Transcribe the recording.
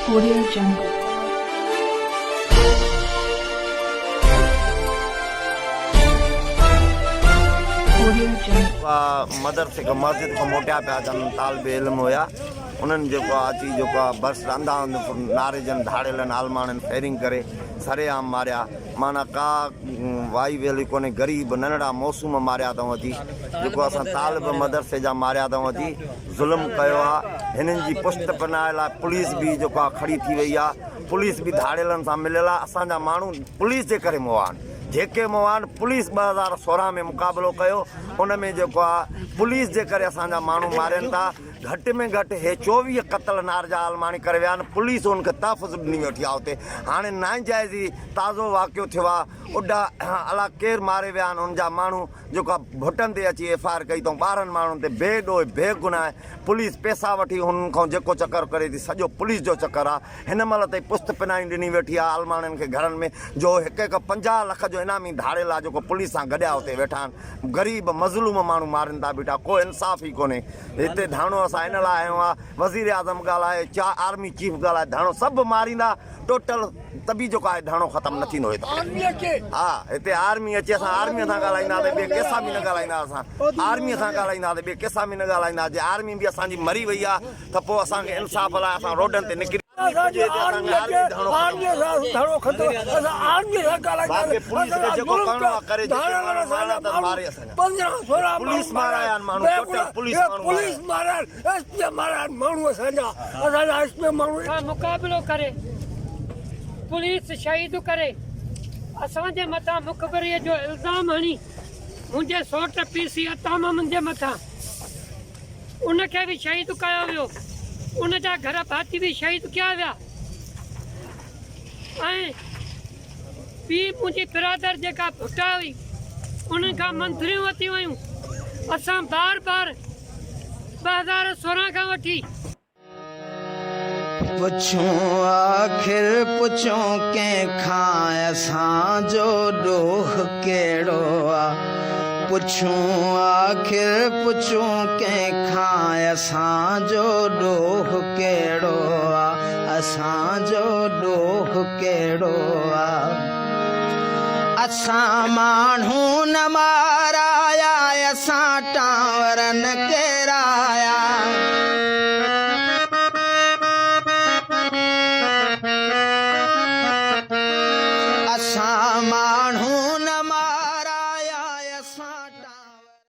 Audio Jungle. Audio Jungle. मदरसे का मस्जिद को मोटिया पिया जन तालिब इल्म हुया उन्हनि जेको अची जेको बस अंधा नारे जन धाड़ेलनि आलमाननि फेरिंग करे सरेआम मारिया माना का वाई वेली कोन्हे गरीब नंढड़ा मौसूम मारिया अथऊं अची जेको असां तालिब मदरसे जा मारिया अथऊं अची ज़ुल्म कयो आहे हिननि जी पुष्ट पनाह लाइ पुलिस बि जेको आहे खड़ी थी वई आहे पुलिस बि धाड़ेलनि सां मिलियल आहे असांजा माण्हू पुलिस जे करे मुआ आहिनि जेके मुआ पुलिस 2016 में मुक़ाबिलो कयो उन में जेको आहे पुलिस जे करे असांजा माण्हू मारनि था घटि में घटि हे 24 क़त्ल नार जा आलमाणी करे विया आहिनि पुलिस उनखे तहफ़ुज़ ॾिनी वेठी आहे उते हाणे नाइंजाइज़ी ताज़ो वाक़ियो थियो आहे उॾा अला केरु मारे विया आहिनि उनजा माण्हू जेको आहे भुटनि ते अची FIR कई अथऊं 12 माण्हुनि ते बेॾोह बेगुनाह पुलिस पैसा वठी हुननि खां जेको चकर करे थी सॼो पुलिस जो चकर आहे हिन महिल ताईं पुस्त पिनाई ॾिनी वेठी आहे आलमाणियुनि खे घरनि में जो हिकु हिकु 50 लख जो इनामी धाड़ेल आहे जेको पुलिस सां गॾिया उते वेठा आहिनि ग़रीब मज़लूम माण्हू मारनि था बीठा को इंसाफ़ ई कोन्हे हिते धाणो असां इन लाइ आयो आहे वज़ीर आज़म ॻाल्हाए आर्मी चीफ ॻाल्हाए धाणो सभु मारींदा टोटल तभी जेको आहे धाणो ख़तमु न थींदो हिते हा हिते आर्मी अचे असां आर्मीअ सां ॻाल्हाईंदासीं ॿिए कंहिंसां बि न ॻाल्हाईंदा असां आर्मीअ सां ॻाल्हाईंदासीं ॿिए कंहिंसां बि न ॻाल्हाईंदा जे आर्मी बि असांजी मरी वई आहे त पोइ असांखे इंसाफ़ लाइ असां रोडनि ते निकिरी पुलिस माराया मुक़ाबिलो करे पुलिस शहीद करे असांजे मथां मुखबरीअ जो इल्ज़ाम हणी मुंहिंजे सोट पीसी तमामनि जे मथां उनखे बि शहीद कयो वियो उनजा घर भाती बि शहीद कया विया ऐं ॿी मुंहिंजी बिरादर जेका भुटा हुई उन्हनि खां मंत्रियूं वरितियूं वयूं असां बार बार 2016 खां वठी पुछूं आखिर पुछूं कंहिंखां असांजो ॾोह कहिड़ो आहे पुछूं आखिर पुछूं कंहिंखां असांजो ॾोह कहिड़ो आहे असांजो ॾोह कहिड़ो आहे असां माण्हू न माराया असां टावरनि खे